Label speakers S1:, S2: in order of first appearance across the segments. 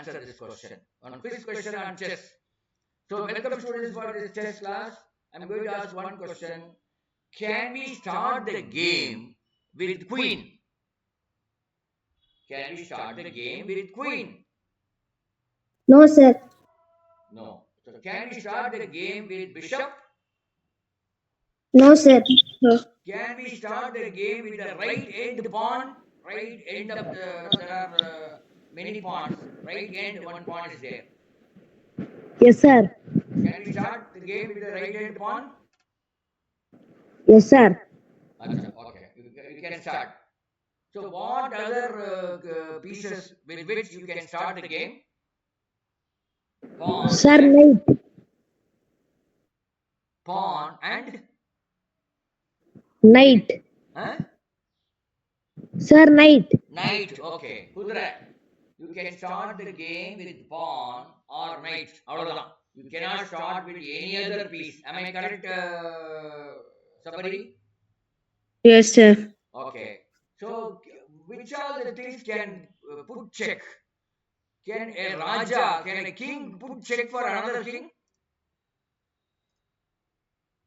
S1: answer this question. One quiz question on chess. So, welcome students for this chess class. I'm going to ask one question. Can we start the game with queen? Can we start the game with queen?
S2: No, sir.
S1: No. So, can we start the game with bishop?
S2: No, sir. No.
S1: Can we start the game with the right end pawn? Right end of the, there are many pawns. Right end, one pawn is there.
S2: Yes, sir.
S1: Can we start the game with the right end pawn?
S2: Yes, sir.
S1: Achha, okay, you can start. So, what other pieces with which you can start the game? Pawn
S2: Sir,
S1: and
S2: knight.
S1: pawn and
S2: Knight.
S1: huh?
S2: Sir, knight.
S1: Knight. Okay, Kudra. You can start the game with pawn or knight. Avladhan. You cannot start with any other piece. Am I correct, Sabari?
S2: Yes, sir.
S1: Okay. So, which all the things can put check? Can a Raja, can a king put check for another king?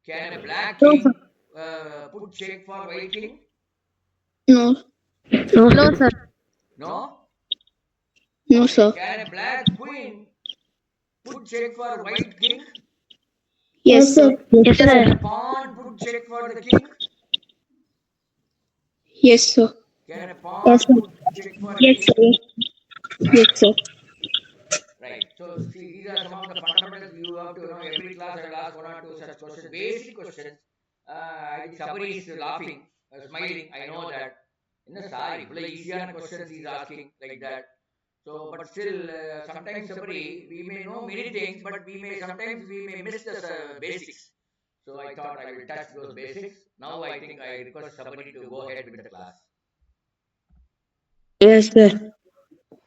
S1: Can a black
S2: No,
S1: king put check for white king?
S2: No. No, sir.
S1: No?
S2: No,
S1: Okay.
S2: sir.
S1: Can a black queen put check for white king?
S2: Yes, sir. Yes,
S1: Can a
S2: sir.
S1: pawn put check for the king?
S2: Yes, sir.
S1: Can a
S2: Yes,
S1: pawn
S2: sir.
S1: put check for a
S2: Yes,
S1: king?
S2: sir. Yes, sir.
S1: Right. So, see, these are some of the fundamentals you have to know. Every class I will ask one or two such questions, basic questions. I think somebody is laughing, smiling. I know that. Sorry, easier questions he's asking like that. So, but still, sometimes somebody we may know many things, but sometimes we may miss the basics. So I thought I will touch those basics. Now I think I request somebody to go ahead with the class.
S2: Yes, sir.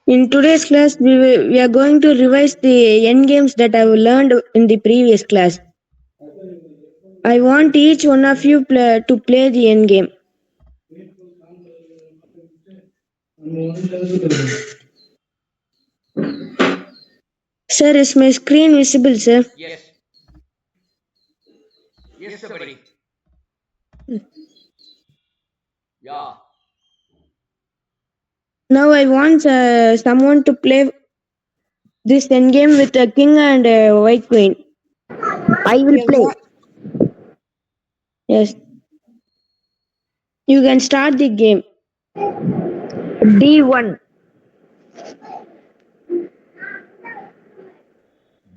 S2: In today's class, we are going to revise the end games that I've learned in the previous class. I want each one of you to play the end game. Sir, is my screen visible, sir?
S1: Yes. Yes, somebody. Yeah.
S2: Now I want someone to play this endgame with a king and a white queen. I will play. Yes. You can start the game. D1.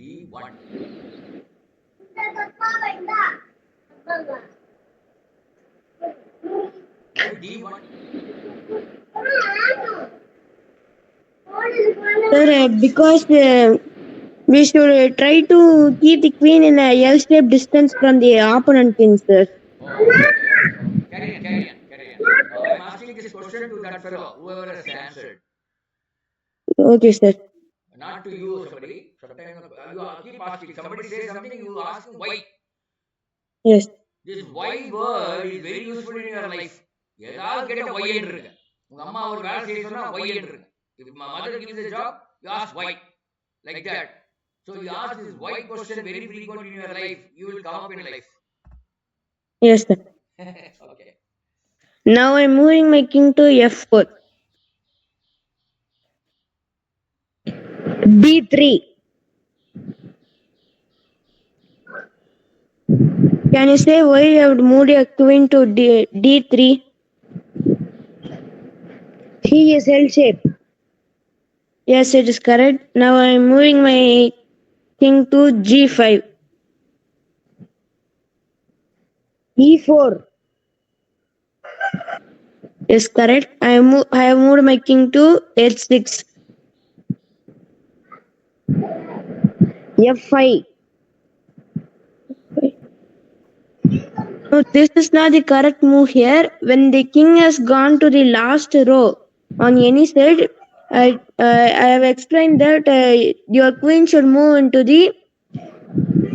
S1: D1. Why D1?
S2: Sir, because we should try to keep the queen in a L-shaped distance from the opponent king, sir.
S1: Oh, okay. Carry on. No, I'm asking this question to that fellow, whoever has answered.
S2: Okay, sir.
S1: Not to you, somebody. Sometimes you keep asking. Somebody says something, you ask him why.
S2: Yes.
S1: This why word is very useful in your life. ஏதாவது கேட்ட why என்று இருக்கு. உங்க அம்மா ஒரு வேலை செய்ய சொன்னா why என்று இருக்கு. If my mother gives a job, you ask why. Like that. So you ask this why question very frequent in your life, you will come up in life.
S2: Yes, sir.
S1: Okay.
S2: Now I'm moving my king to F4. D3. Can you say why you have moved your queen to D3? He is L-shaped. Yes, it is correct. Now I am moving my king to G5. E4. Yes, correct. I have moved my king to H6. F5. No, this is not the correct move here. When the king has gone to the last row on any side, I have explained that your queen should move into the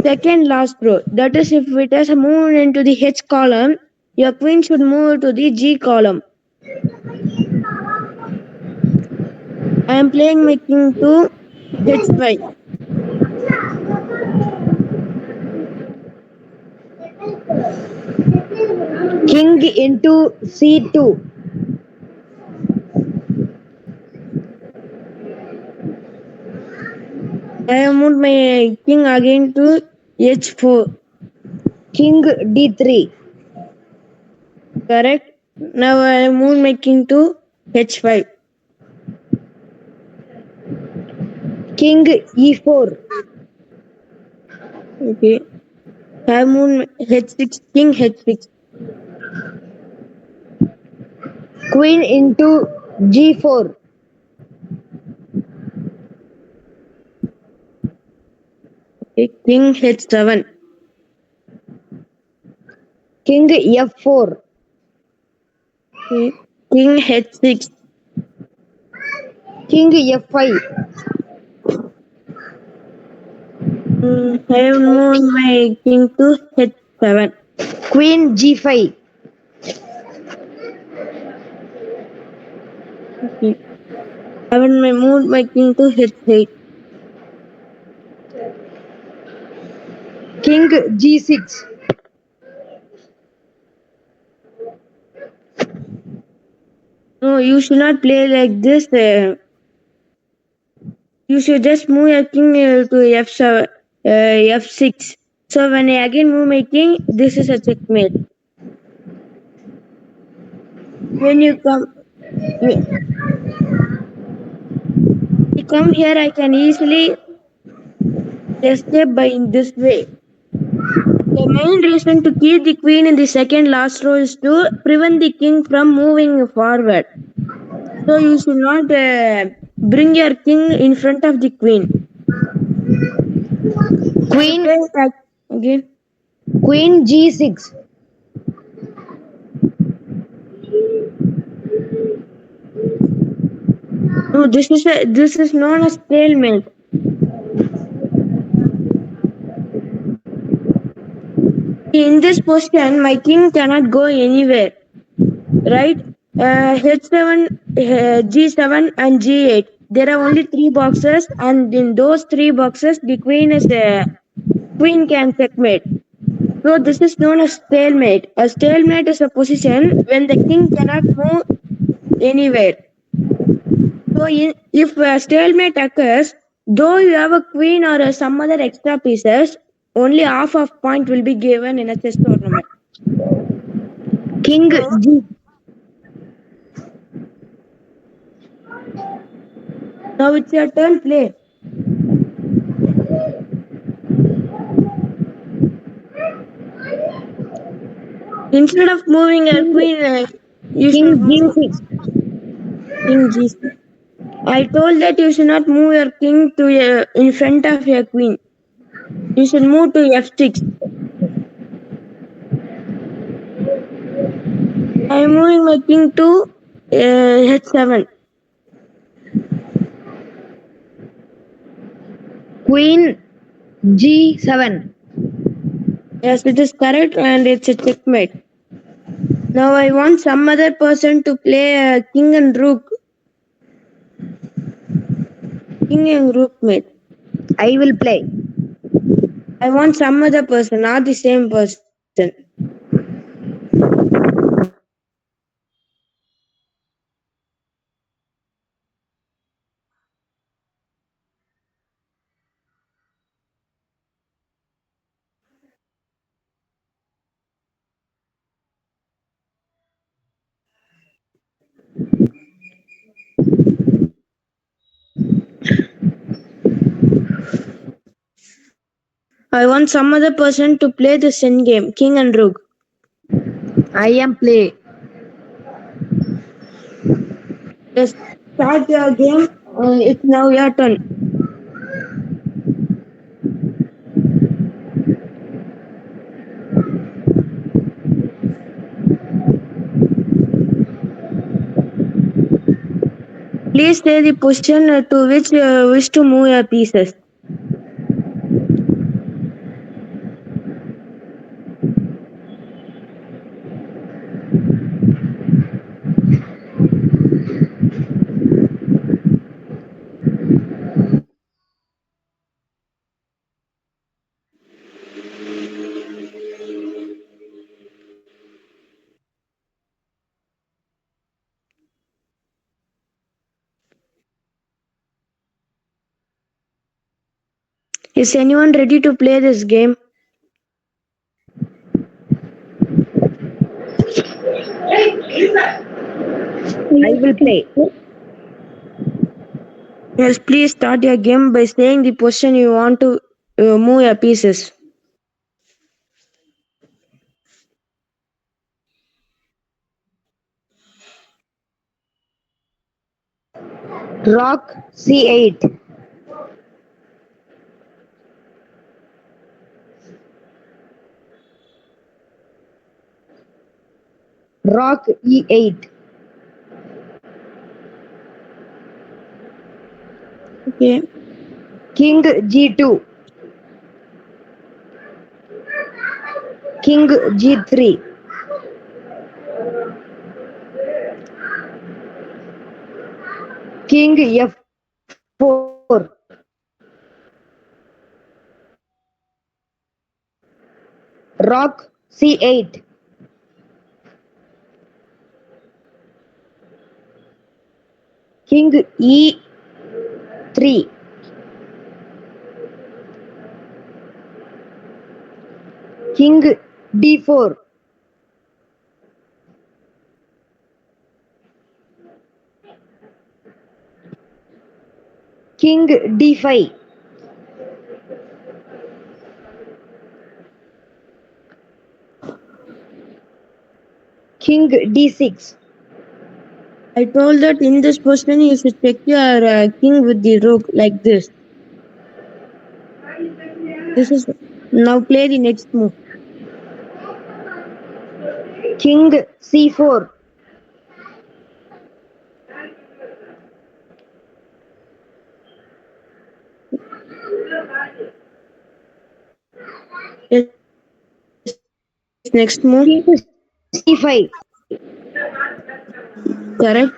S2: second last row. That is, if it has moved into the H column, your queen should move to the G column. I am playing my king to H5.
S3: King into C2.
S2: I have moved my king again to H4.
S3: King D3.
S2: Correct. Now I have moved my king to H5.
S3: King E4.
S2: Okay. I have moved H6, king H6.
S3: Queen into G4.
S2: Okay. King H7.
S3: King F4.
S2: Okay. King H6.
S3: King F5.
S2: I have moved my king to H7.
S3: Queen G5.
S2: Okay. I have moved my king to H8.
S3: King G6.
S2: No, you should not play like this. You should just move your king to F7, F6. So when I again move my king, this is a checkmate. When you come here, I can easily escape by in this way. The main reason to keep the queen in the second last row is to prevent the king from moving forward. So you should not bring your king in front of the queen. Can you
S3: Queen
S2: play it again?
S3: Queen G6.
S2: No, this is known as stalemate. In this position, my king cannot go anywhere, right? H7, G7, and G8. There are only three boxes, and in those three boxes, the queen can checkmate. So this is known as stalemate. A stalemate is a position when the king cannot move anywhere. So if a stalemate occurs, though you have a queen or some other extra pieces, only half of point will be given in a chess tournament.
S3: King
S2: So
S3: G.
S2: now it's your turn, play. Instead of moving your queen, you
S3: King
S2: should move
S3: G6.
S2: king g6. I told that you should not move your king to in front of your queen. You should move to f6. I am moving my king to h7.
S3: Queen G7.
S2: Yes, it is correct and it's a checkmate. Now I want some other person to play king and rook. King and rook mate.
S3: I will play.
S2: I want some other person, not the same person. I want some other person to play the same game, king and rook.
S3: I am play.
S2: Just start your game. It's now your turn. Please say the position to which you wish to move your pieces. Is anyone ready to play this game?
S3: I will play.
S2: Yes, please start your game by saying the position you want to move your pieces.
S3: Rock C8. Rock E8.
S2: Okay.
S3: King G2. King G3. King F4. Rock C8. King E3. King D4. King D5. King D6.
S2: I told that in this position you should check your king with the rook like this. This is now play the next move.
S3: King C4.
S2: Yes, next move.
S3: King C5.
S2: Correct.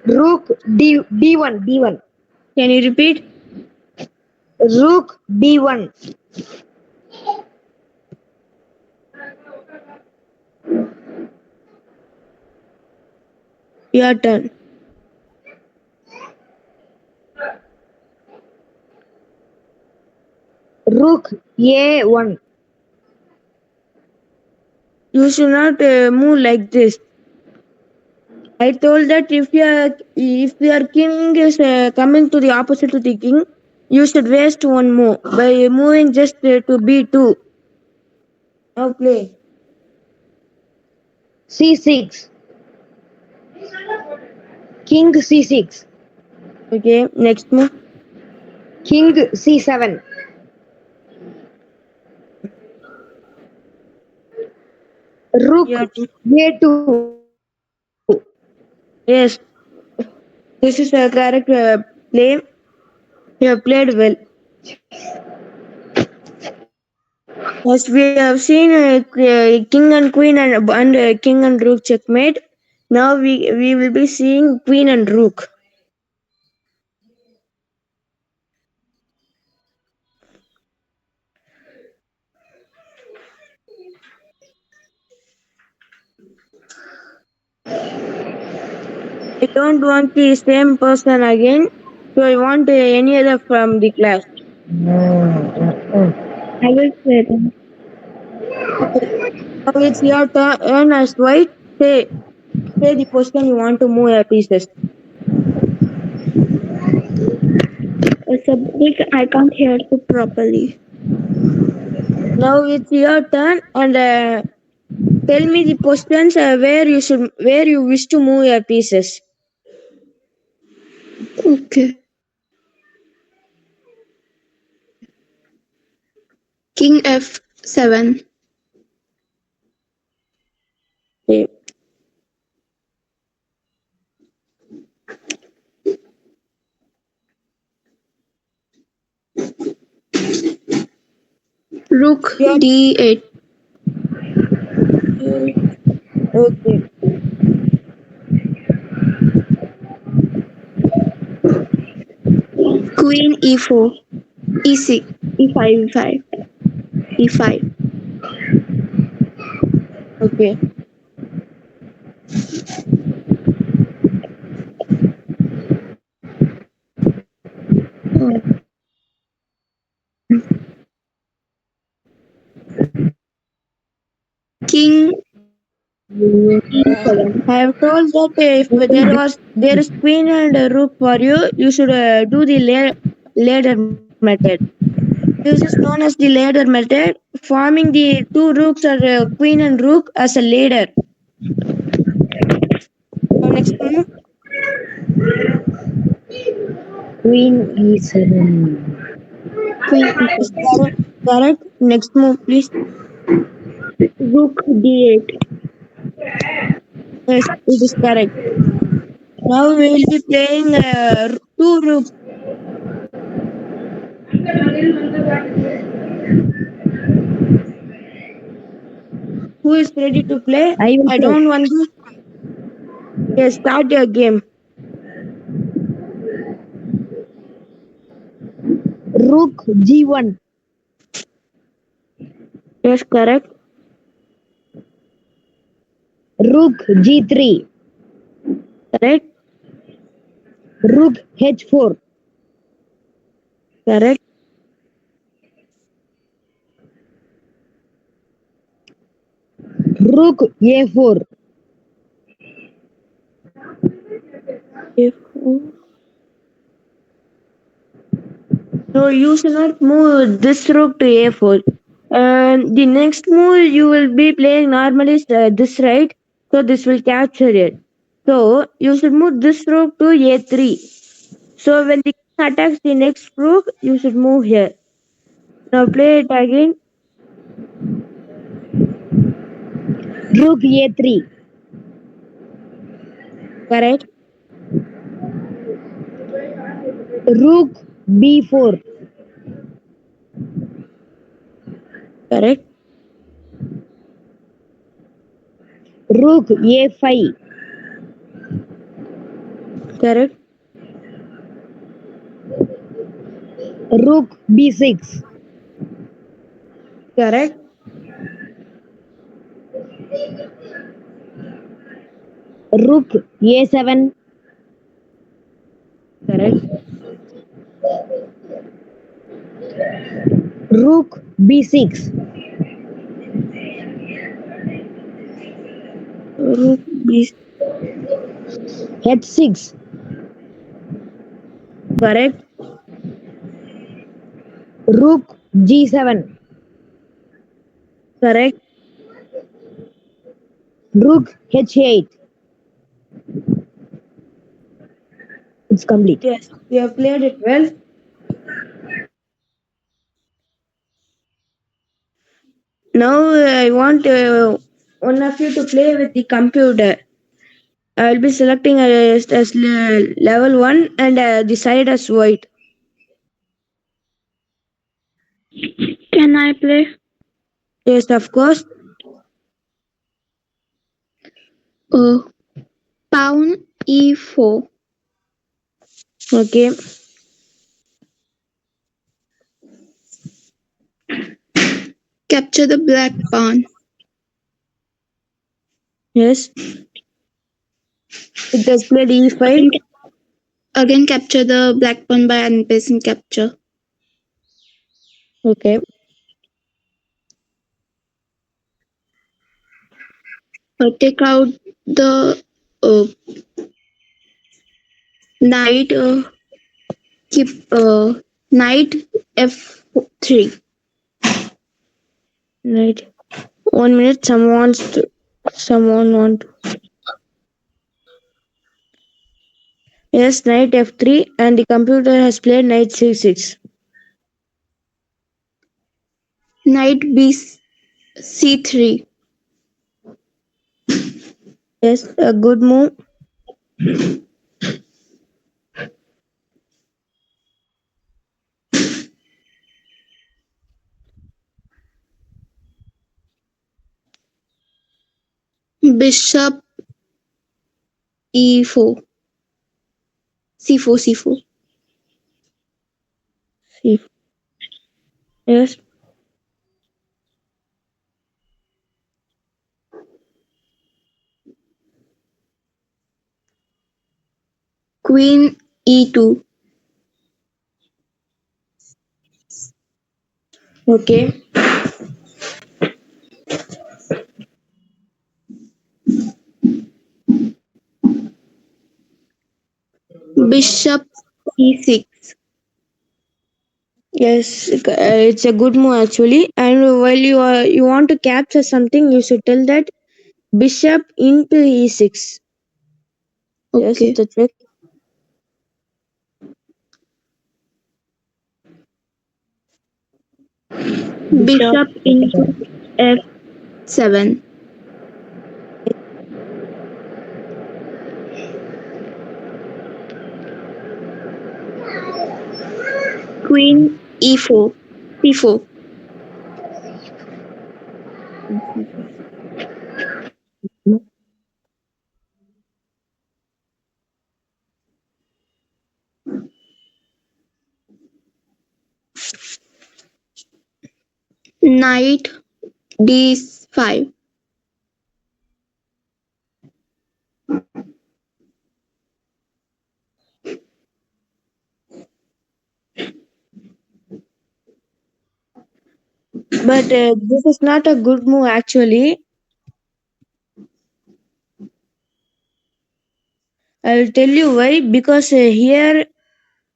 S3: Rook D1. D1.
S2: Can you repeat?
S3: Rook B1.
S2: Your turn.
S3: Rook A1.
S2: You should not move like this. I told that if your king is coming to the opposite to the king, you should waste one move by moving just to B2. Now play.
S3: C6. King C6.
S2: Okay, next move.
S3: King C7. Rook
S2: Your
S3: A2.
S2: yes, this is a correct play. You have played well. As we have seen king and queen and king and rook checkmate. Now we will be seeing queen and rook. I don't want the same person again, so I want any other from the class.
S3: I will play them.
S2: Now it's your turn as white. Say the position you want to move your pieces.
S4: Sabnik, I can't hear you properly.
S2: Now it's your turn and tell me the positions where you wish to move your pieces.
S4: Okay. King F7.
S2: Okay.
S4: Rook
S2: Yeah.
S4: D8.
S2: Okay.
S4: Queen E4. E6. E5. E5. E5.
S2: Okay. I have told that if there is queen and rook for you, you should do the ladder method. This is known as the ladder method, forming the two rooks or queen and rook as a ladder. So next move,
S3: Queen E7.
S4: Queen
S2: is
S4: E7.
S2: correct. Next move, please.
S4: Rook D8.
S2: Yes, it is correct. Now we will be playing two rooks. Who is ready to play?
S3: I will
S2: I
S3: play.
S2: don't want to. Yes, start your game.
S3: Rook G1.
S2: Yes, correct.
S3: Rook G3.
S2: Correct.
S3: Rook H4.
S2: Correct.
S3: Rook A4.
S2: F4. So you should not move this rook to a4. The next move you will be playing normally is this right. So this will capture it. So you should move this rook to a3. So when the king attacks the next rook, you should move here. Now play it again.
S3: Rook A3.
S2: Correct.
S3: Rook B4.
S2: Correct.
S3: Rook A5.
S2: Correct.
S3: Rook B6.
S2: Correct.
S3: Rook A7.
S2: Correct.
S3: Rook B6.
S2: Rook b.
S3: H6.
S2: Correct.
S3: Rook G7.
S2: Correct.
S3: Rook H8. It's complete.
S2: Yes, you have played it well. Now I want one of you to play with the computer. I will be selecting as level 1 and the side as white.
S4: Can I play?
S2: Yes, of course.
S4: Uh, Pawn E4.
S2: Okay.
S4: Capture the black pawn.
S2: Yes. It has played e5.
S4: Again capture the black pawn by unpacing capture.
S2: Okay.
S4: Take out the knight. Keep knight F3.
S2: Right. 1 minute. Someone want to. Yes, knight f3 and the computer has played knight c6.
S4: Knight C3.
S2: Yes, a good move.
S4: Bishop E4. C4.
S2: C. Yes.
S4: Queen E2.
S2: Okay.
S4: Bishop e6.
S2: Yes, it's a good move actually. And while you want to capture something, you should tell that bishop into e6. Yes,
S4: Okay.
S2: it's a check.
S4: Bishop into f7. Queen e4. c4. Knight d5.
S2: But this is not a good move actually. I'll tell you why. Because here,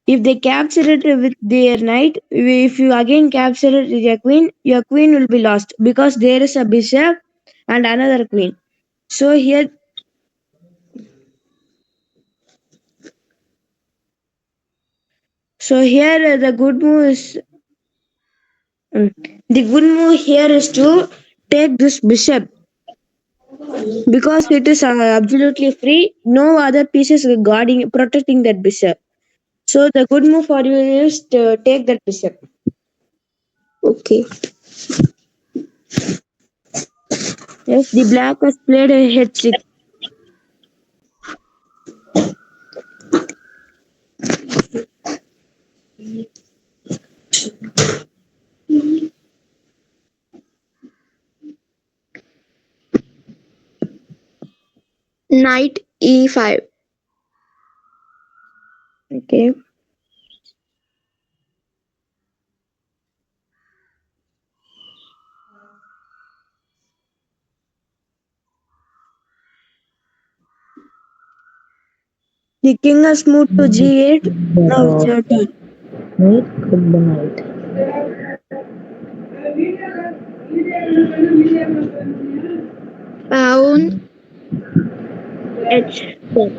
S2: if they capture it with their knight, if you again capture it with your queen will be lost because there is a bishop and another queen. So here, the good move is the good move here is to take this bishop because it is absolutely free. No other pieces are guarding protecting that bishop. So the good move for you is to take that bishop.
S4: Okay.
S2: Yes, the black has played a h6.
S4: Knight e5.
S2: Okay. The king has moved to g8. Now it's your turn.
S3: Knight, good night.
S4: Pawn h4.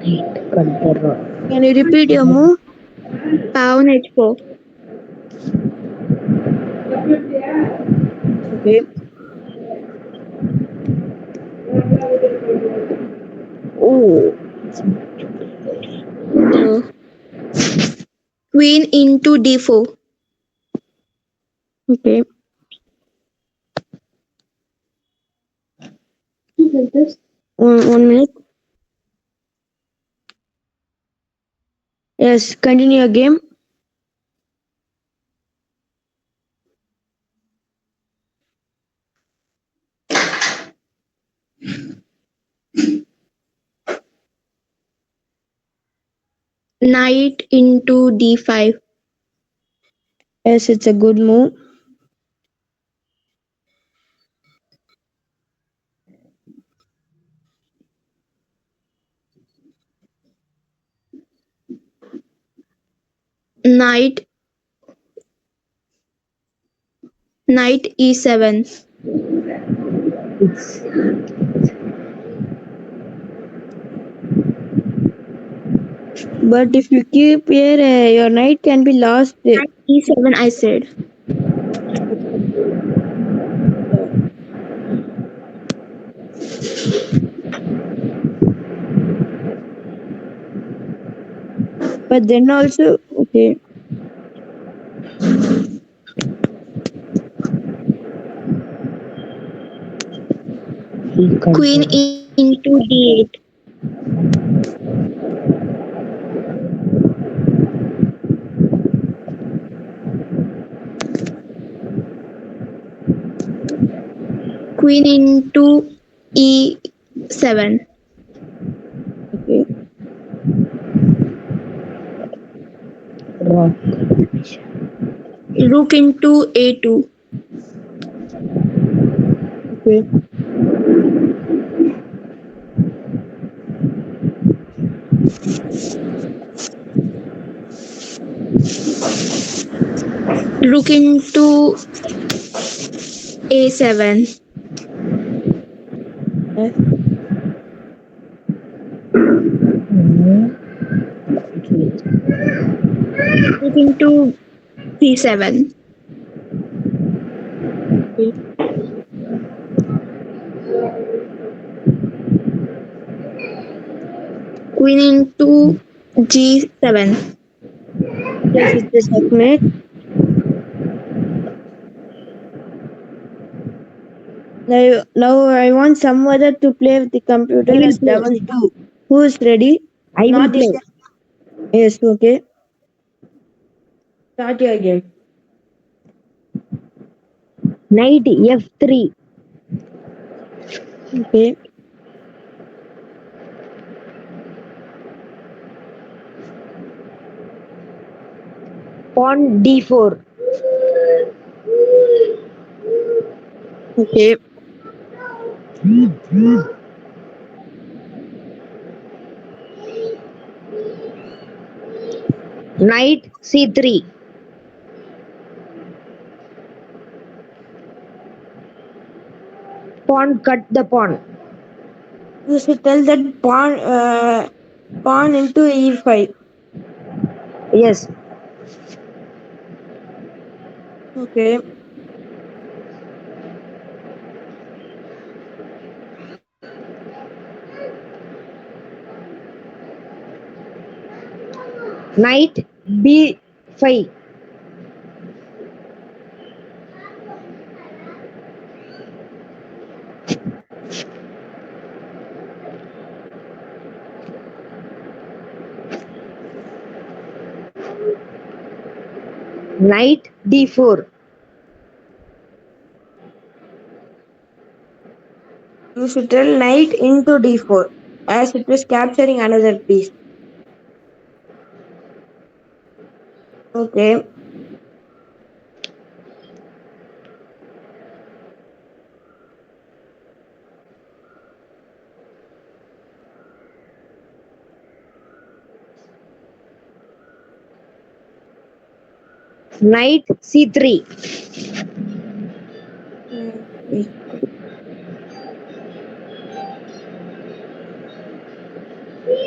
S3: Knight, cut the rock.
S2: Can you repeat your move?
S4: Pawn h4.
S2: Okay.
S3: Oh,
S4: Uh, Queen into d4.
S2: Okay. One minute. Yes, continue your game.
S4: Knight into d5.
S2: Yes, it's a good move.
S4: Knight e7.
S3: it's
S2: But if you keep here, your knight can be lost.
S4: Knight e7 I said.
S2: But then also, okay.
S3: he cut
S4: Queen
S3: the
S4: into d8. Queen into e7.
S2: Okay.
S3: rock.
S4: Rook into a2.
S2: Okay.
S4: Rook into A7.
S2: Yes.
S4: Rook into C7.
S2: Okay.
S4: Queen into G7.
S2: Yes, it is checkmate. Now I want some other to play with the computer
S3: I will
S2: as
S3: play.
S2: double two. Who is ready?
S3: I will
S2: Not this.
S3: play.
S2: Yes, okay. Start your game.
S3: Knight F3.
S2: Okay.
S3: Pawn D4.
S2: Okay.
S3: Knight C3. Pawn cut the pawn.
S2: You should tell that pawn into e5.
S3: Yes.
S2: Okay.
S3: Knight B5. Knight D4.
S2: You should tell knight into d4 as it was capturing another piece. Okay.
S3: Knight C3.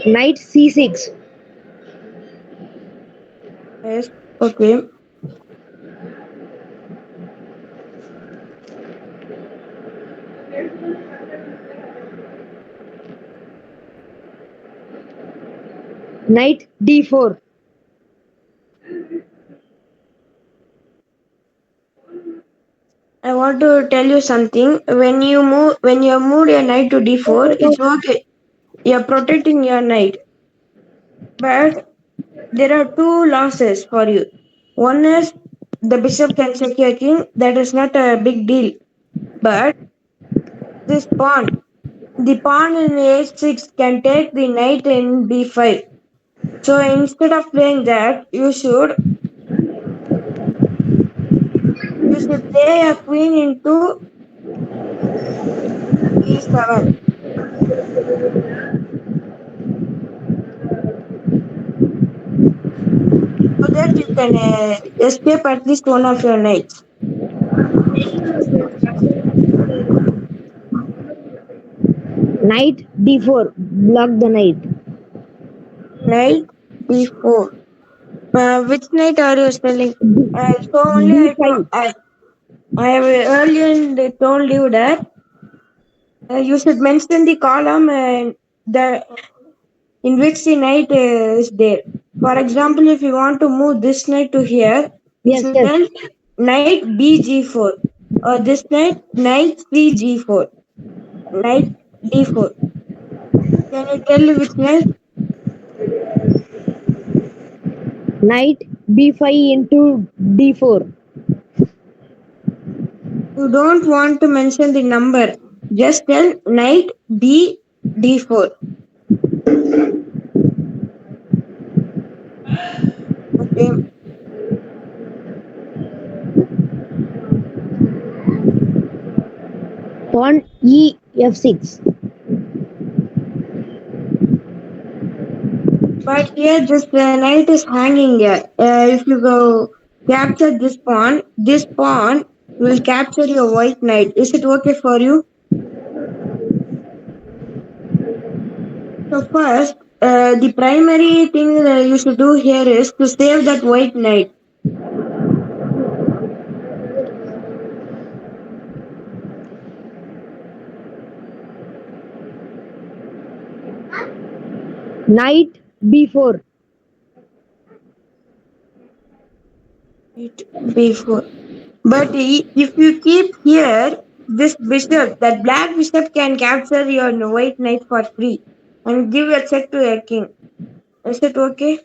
S3: Knight C6.
S2: Yes. Okay.
S3: Knight D4.
S2: I want to tell you something. When you move your knight to d4, it's okay. You're protecting your knight. But there are two losses for you. One is the bishop can check your king. That is not a big deal. But this the pawn in a6 can take the knight in b5. So instead of playing that, you should play a queen into e7 so that you can escape at least one of your knights.
S3: Knight D4. Block the knight.
S2: Knight d4. Which knight are you telling? So only
S3: B5.
S2: I have earlier told you that you should mention the column and the in which the knight is there. For example, if you want to move this knight to here, you
S3: Yes,
S2: should
S3: yes.
S2: tell knight bg4 or this knight cg4, knight d4. Can you tell which knight?
S3: Knight B5 into D4.
S2: You don't want to mention the number. Just tell knight b d4. Okay.
S3: Pawn E F6.
S2: But here this knight is hanging here. If you go capture this pawn will capture your white knight. Is it okay for you? So first, the primary thing that you should do here is to save that white knight.
S3: Knight b4.
S2: Knight b4. But if you keep here this bishop, that black bishop can capture your white knight for free and give a check to your king. Is it okay?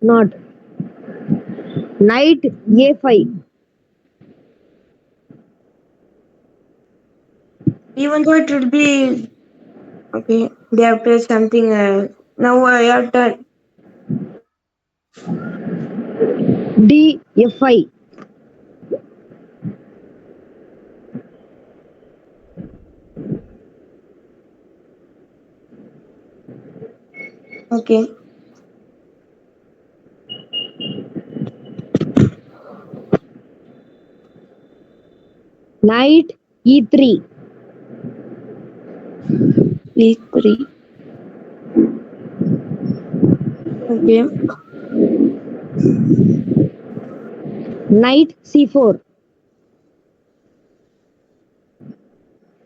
S3: Not. Knight a5.
S2: Even though it will be okay, they have played something. Now your turn.
S3: d5.
S2: Okay.
S3: Knight e3.
S2: E3. Okay.
S3: Knight c4.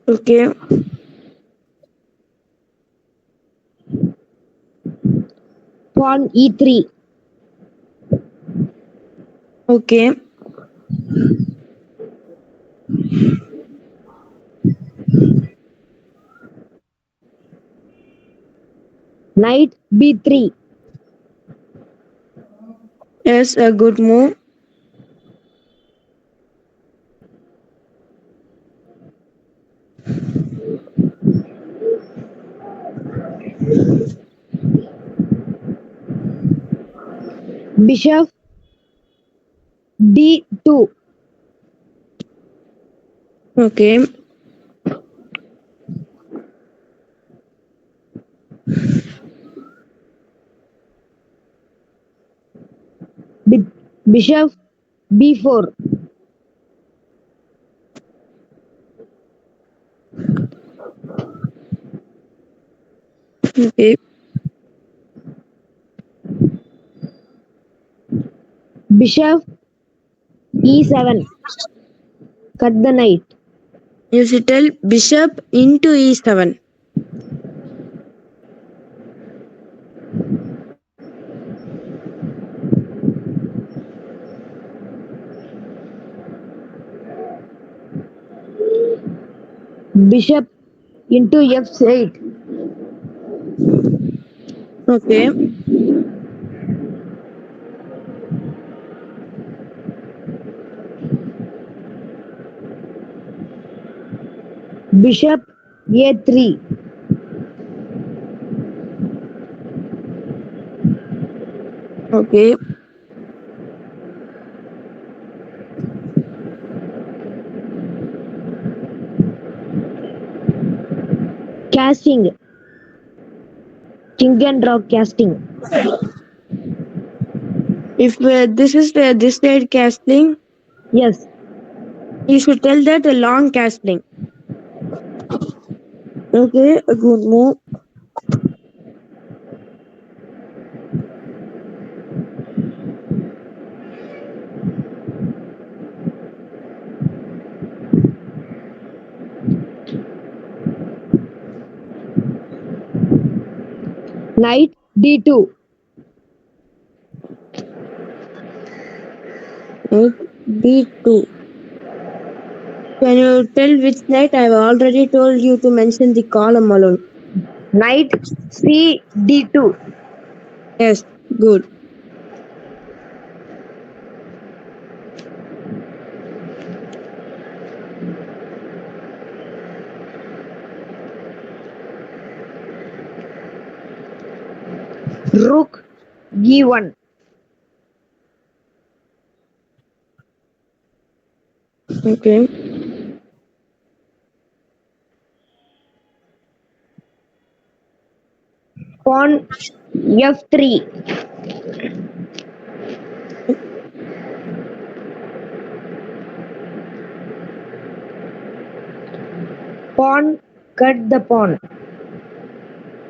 S2: Okay.
S3: Pawn e3.
S2: Okay.
S3: Knight b3.
S2: Yes, a good move.
S3: Bishop d2.
S2: Okay.
S3: Bishop b4.
S2: Okay.
S3: Bishop e7. Cut the knight.
S2: You should tell bishop into e7.
S3: Bishop into f8.
S2: Okay.
S3: Bishop a3.
S2: Okay.
S3: Casting. King and rock casting.
S2: If this is this side castling,
S3: Yes.
S2: you should tell that a long castling. Okay, a good move.
S3: Knight d2.
S2: Knight d2. Can you tell which knight? I've already told you to mention the column alone.
S3: Knight c d2.
S2: Yes, good.
S3: Rook e1.
S2: Okay.
S3: Pawn F3. Pawn cut the pawn.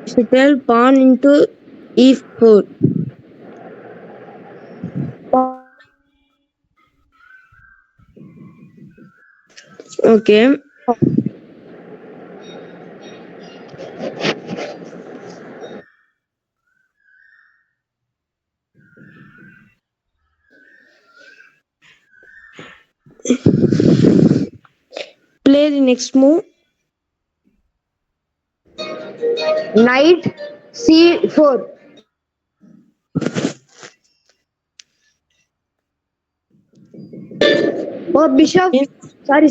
S2: Settle pawn into e4. Okay. Play the next move.
S3: Knight C4. Oh, bishop. Sorry.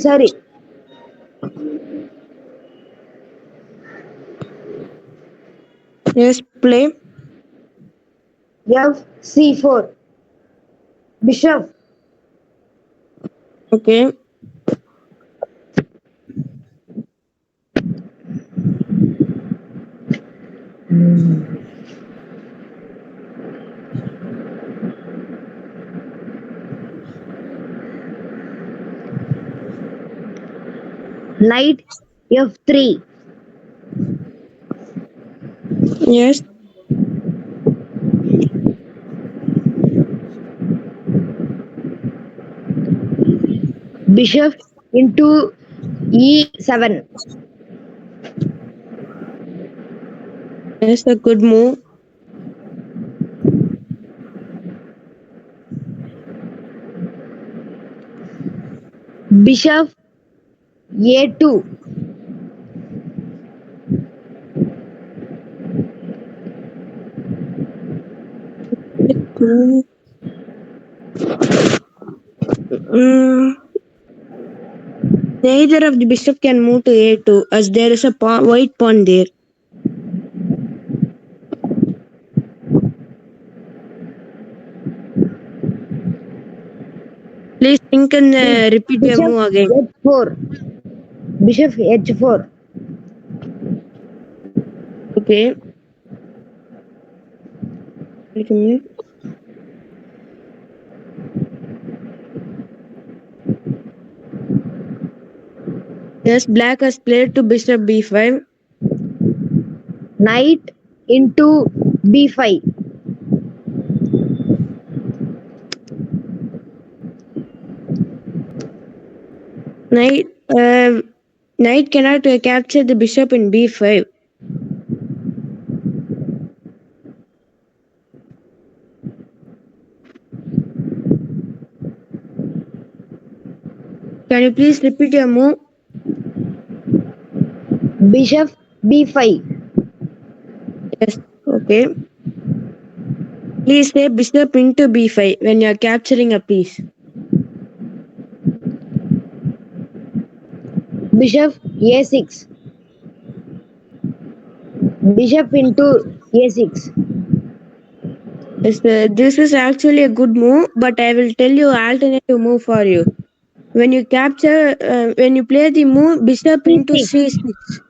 S2: Yes, play.
S3: F C4. Bishop.
S2: Okay.
S3: Knight F3.
S2: Yes.
S3: Bishop into E7.
S2: Yes, a good move.
S3: Bishop A2.
S2: Mm, neither of the bishop can move to a2 as there is a white pawn there. Please think and repeat your
S3: Bishop
S2: move again.
S3: H4. Bishop H4.
S2: Okay. Wait a minute. Yes, black has played to bishop b5.
S3: Knight into B5.
S2: Knight, knight cannot capture the bishop in b5. Can you please repeat your move?
S3: Bishop B5.
S2: Yes. Okay. Please say bishop into b5 when you are capturing a piece.
S3: Bishop A6. Bishop into A6.
S2: Yes, this is actually a good move, but I will tell you alternative move for you. When you capture, when you play the move bishop into
S3: C6.
S2: c6,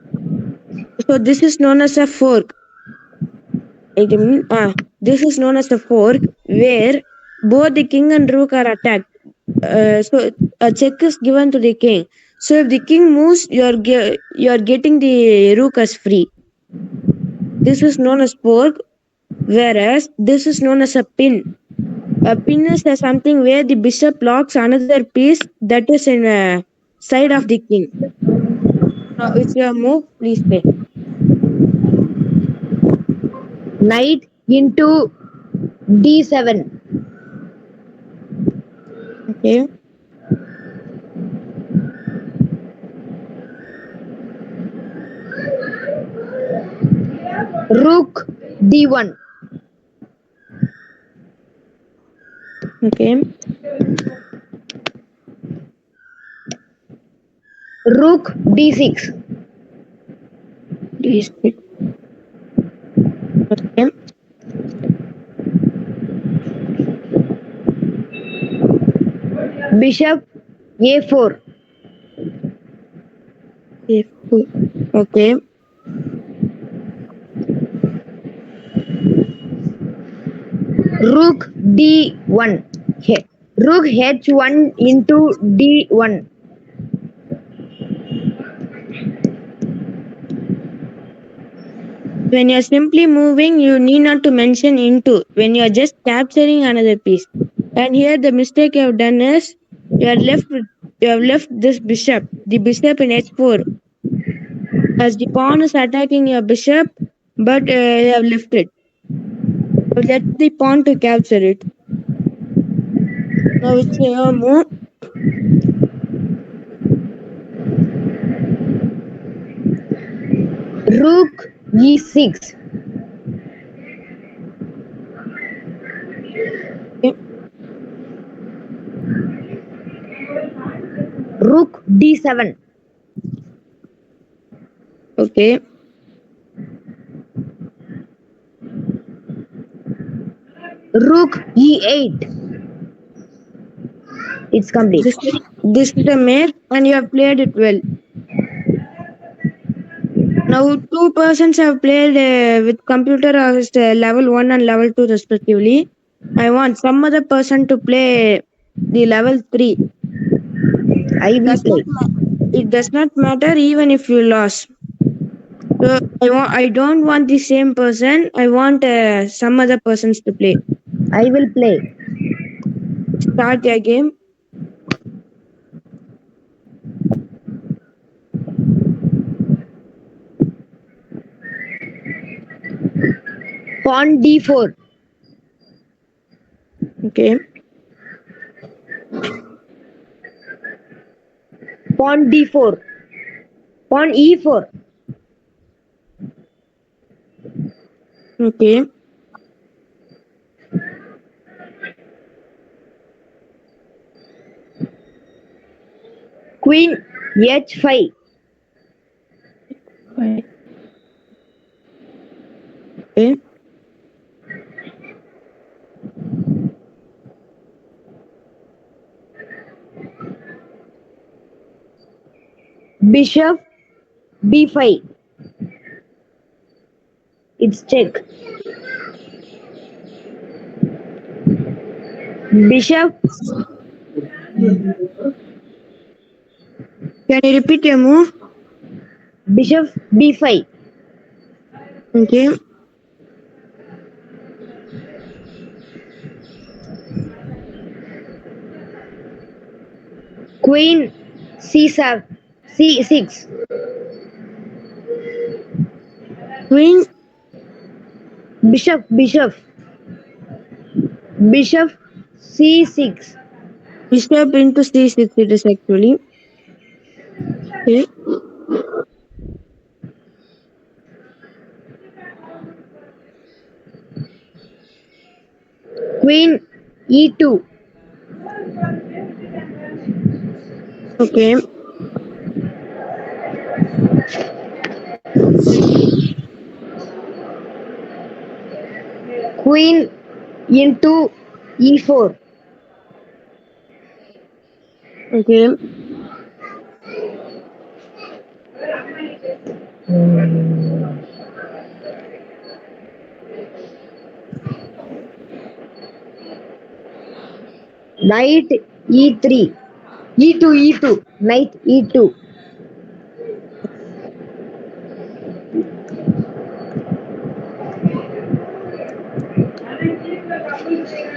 S2: so this is known as a fork. This is known as a fork where both the king and rook are attacked. So a check is given to the king. So if the king moves, you are getting the rook as free. This is known as fork, whereas this is known as a pin. A pin is something where the bishop locks another piece that is in side of the king. Now, it's your move. Please play.
S3: Knight into D7.
S2: Okay.
S3: Rook D1.
S2: Okay.
S3: Rook D6.
S2: Please pick. Okay.
S3: Bishop A4.
S2: Okay.
S3: Rook D1. Rook H1 into D1.
S2: When you're simply moving, you need not to mention into when you're just capturing another piece. And here the mistake you have done is you have left this bishop, the bishop in h4, as the pawn is attacking your bishop, but you have left it. So let the pawn to capture it. Now it's your move.
S3: Rook E6.
S2: Okay.
S3: Rook D7.
S2: Okay.
S3: Rook E8. It's complete.
S2: This is a mate, and you have played it well. Now, two persons have played with computer as level 1 and level 2 respectively. I want some other person to play the level 3.
S3: I will play.
S2: It does not matter even if you lost. So I don't want the same person. I want some other persons to play.
S3: I will play.
S2: Start your game.
S3: Pawn D4.
S2: Okay.
S3: Pawn D4. Pawn E4.
S2: Okay.
S3: Queen H5.
S2: Okay.
S3: Bishop B5. It's check. Bishop.
S2: Can you repeat your move?
S3: Bishop B5.
S2: Okay.
S3: Queen C7. C6.
S2: Queen.
S3: Bishop. Bishop C6.
S2: Bishop into c6 it is actually. Okay.
S3: Queen E2.
S2: Okay.
S3: Queen into E4.
S2: Okay.
S3: Knight E3. E2. Knight E2.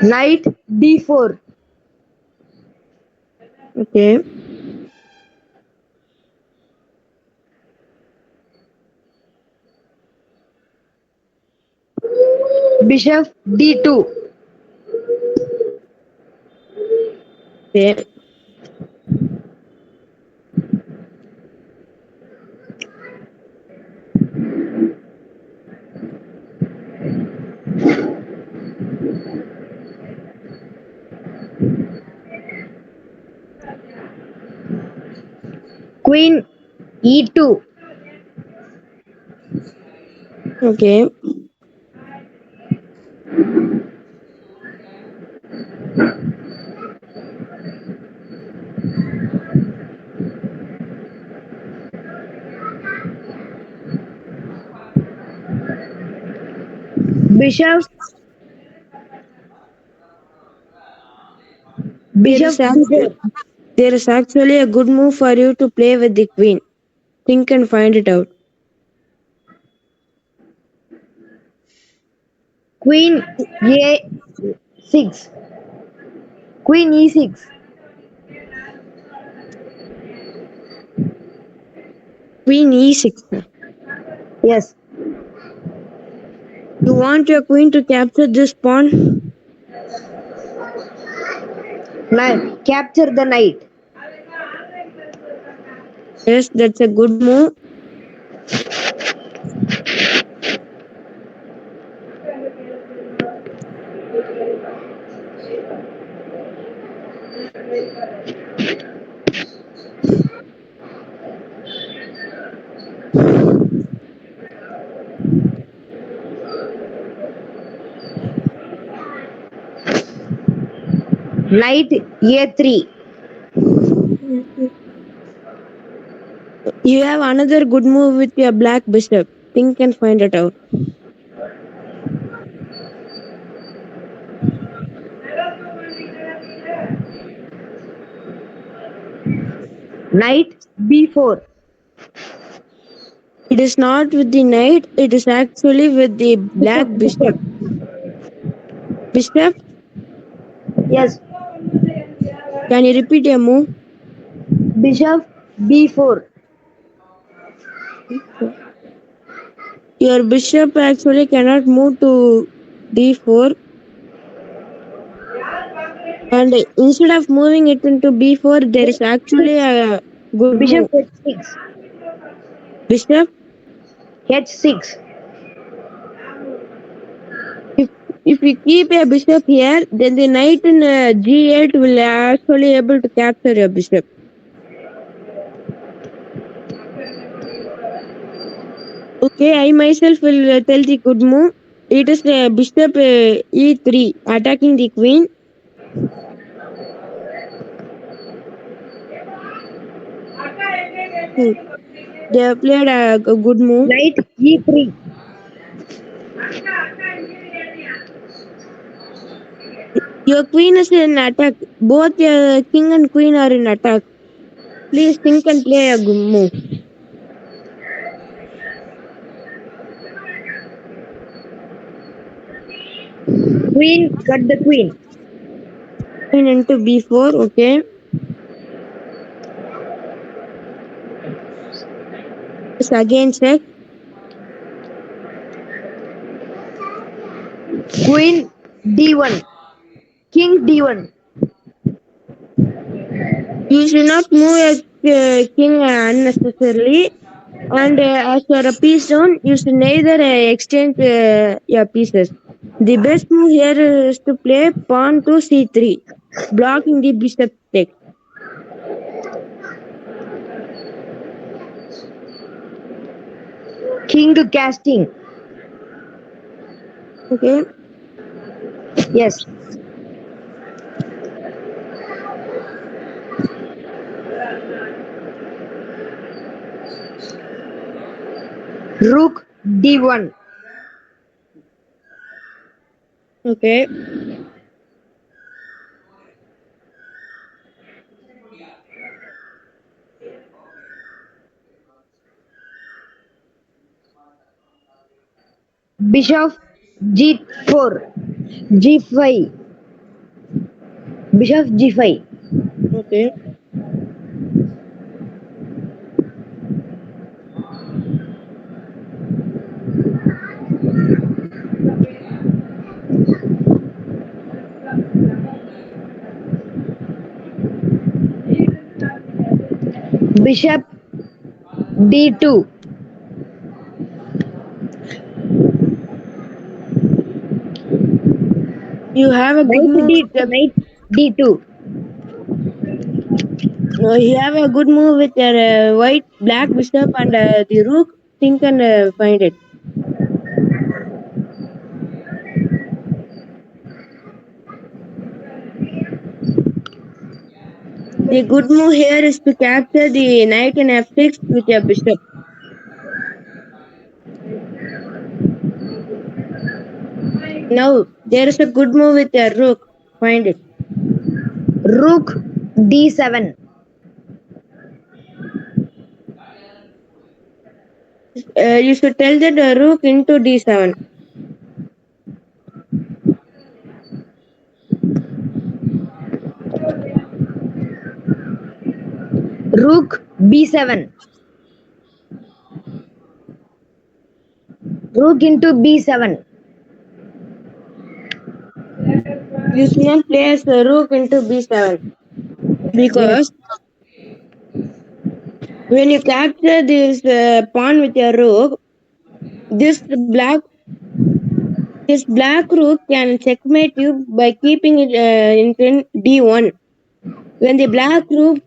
S3: Knight D4.
S2: Okay.
S3: Bishop D2.
S2: Okay.
S3: Queen E2.
S2: Okay.
S3: Bishop Bishop D4.
S2: There is actually a good move for you to play with the queen. Think and find it out.
S3: Queen A6. Queen E6.
S2: Queen e6.
S3: Yes.
S2: You want your queen to capture this pawn?
S3: Knight. Capture the knight.
S2: Yes, that's a good move.
S3: Knight A3.
S2: You have another good move with your black bishop. Think and find it out.
S3: Knight B4.
S2: It is not with the knight, it is actually with the black bishop. Bishop,
S3: Yes.
S2: can you repeat your move?
S3: Bishop B4.
S2: Your bishop actually cannot move to d4, and instead of moving it into b4, there is actually a good move.
S3: Bishop H6.
S2: Bishop,
S3: H6.
S2: if if we keep a bishop here, then the knight in g8 will actually able to capture your bishop. Okay, I myself will tell the good move. It is bishop e3 attacking the queen. They have played a good move.
S3: Knight E3.
S2: Your queen is in attack. Both your king and queen are in attack. Please think and play a good move.
S3: Queen cut the queen.
S2: Queen into b4. Okay. Yes, again check.
S3: Queen D1. King D1.
S2: You should not move your king unnecessarily. And as for a piece down, you should neither exchange your pieces. The best move here is to play pawn to c3, blocking the bishop take.
S3: King casting.
S2: Okay.
S3: Yes. Rook D1.
S2: Okay.
S3: Bishop G4. G5. Bishop G5.
S2: Okay.
S3: Bishop D2.
S2: You have a good move with your,
S3: Knight D2.
S2: no, you have a good move with your white black bishop and the rook. Think and find it. The good move here is to capture the knight in f6 with your bishop. Now there is a good move with your rook. Find it.
S3: Rook D7.
S2: You should tell that rook into d7.
S3: Rook B7. Rook into B7.
S2: You should not play as rook into b7
S3: Yes.
S2: because when you capture this pawn with your rook, this black rook can checkmate you by keeping it in pin d1. When the black rook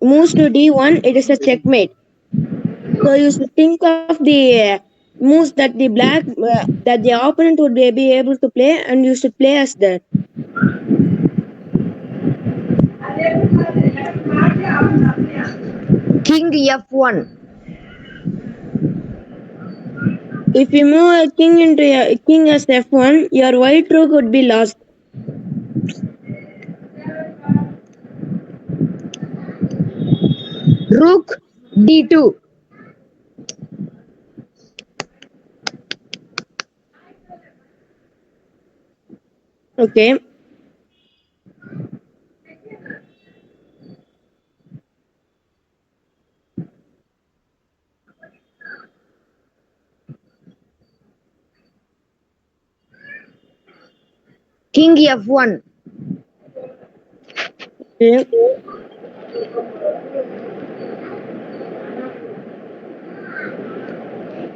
S2: moves to d1, it is a checkmate. So you should think of the moves that that the opponent would be able to play, and you should play as that.
S3: King F1.
S2: If you move a king into a king as f1, your white rook would be lost.
S3: Rook D2.
S2: Okay.
S3: King F1.
S2: Okay.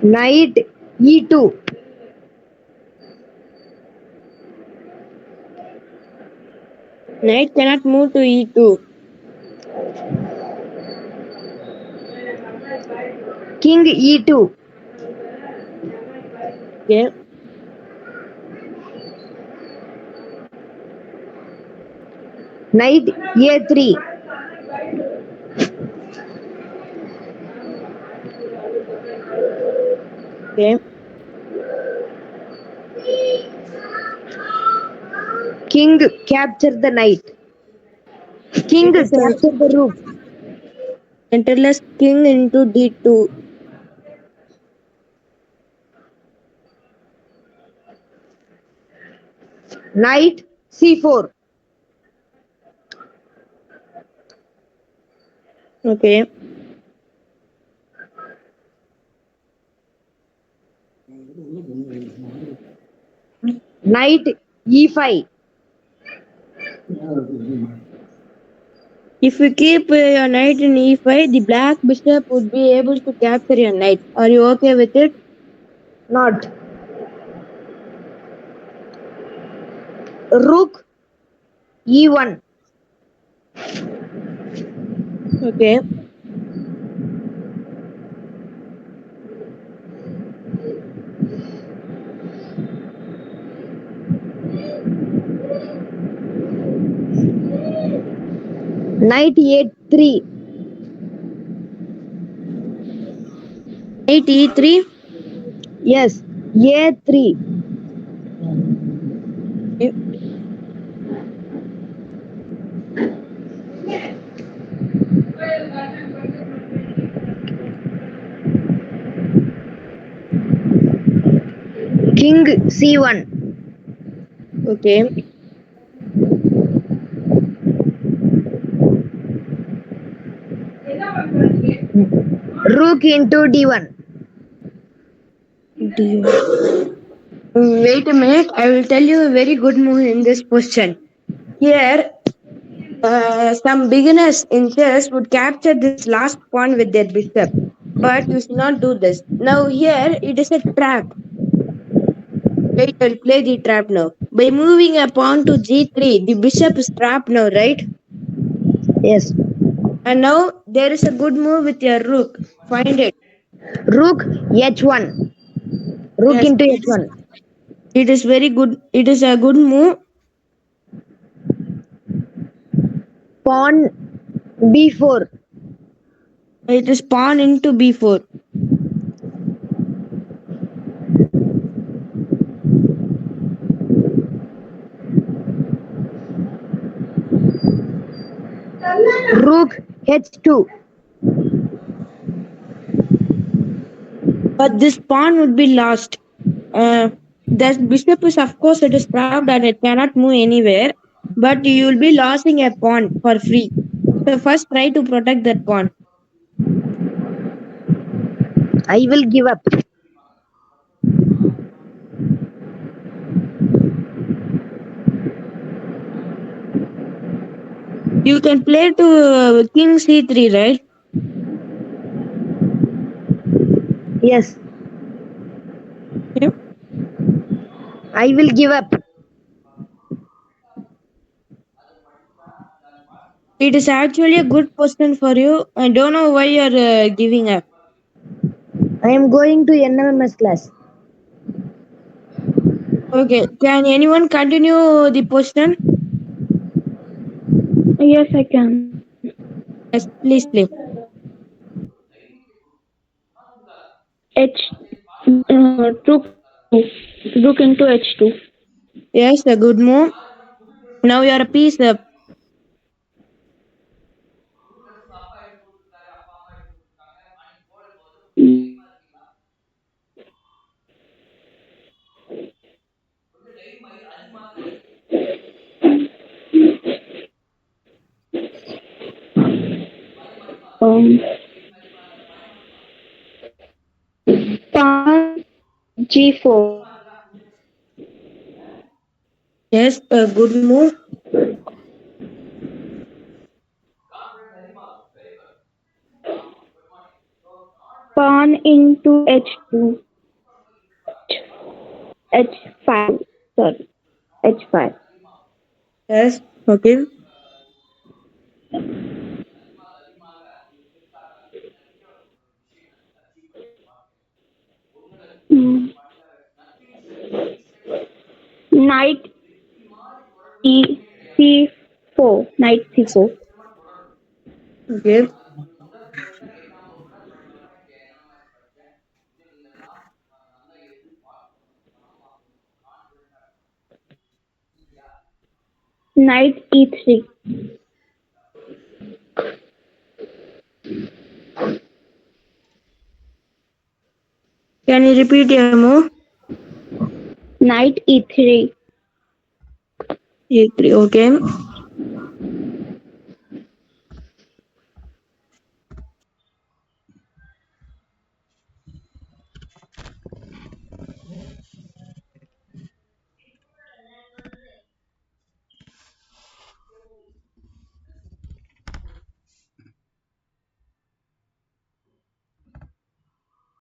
S3: Knight E2.
S2: Knight cannot move to e2.
S3: King E2.
S2: Okay.
S3: Knight A3.
S2: Okay.
S3: King capture the knight. King
S2: It is a
S3: capture the rook.
S2: centerless king into d2.
S3: Knight C4.
S2: Okay.
S3: Knight E5.
S2: If you keep your knight in e5, the black bishop would be able to capture your knight. Are you okay with it?
S3: Not. Rook E1.
S2: Okay.
S3: Knight A3.
S2: Knight e3.
S3: Yes. A3.
S2: Okay.
S3: King C1.
S2: Okay.
S3: Rook into D1.
S2: Wait a minute. I will tell you a very good move in this position. Here, some beginners in chess would capture this last pawn with their bishop, but you should not do this. Now here it is a trap. Wait, I'll play the trap now. By moving a pawn to g3, the bishop is trapped now, right?
S3: Yes.
S2: And now there is a good move with your rook. Find it.
S3: Rook H1. Rook
S2: Yes,
S3: into H1.
S2: it is very good. It is a good move.
S3: Pawn B4.
S2: It is pawn into b4.
S3: Rook H2.
S2: But this pawn would be lost. The bishop is, of course, it is trapped and it cannot move anywhere. But you will be losing a pawn for free. So first try to protect that pawn.
S3: I will give up.
S2: You can play to king c3, right?
S3: Yes,
S2: Okay.
S3: I will give up.
S2: It is actually a good position for you. I don't know why you are giving up.
S3: I am going to NMMS class.
S2: Okay. Can anyone continue the position?
S4: Yes, I can.
S2: Yes, please play.
S4: H. Rook into H2.
S2: Yes, a good move. Now you are a piece up.
S4: Um, Pawn G4.
S2: Yes, a good move.
S4: Pawn into H2. H5. Sorry. H5.
S2: Yes, okay.
S4: Mm. Knight C4. Knight C4.
S2: Okay.
S4: Knight E3.
S2: Can you repeat your move?
S4: Knight E3.
S2: A3, okay.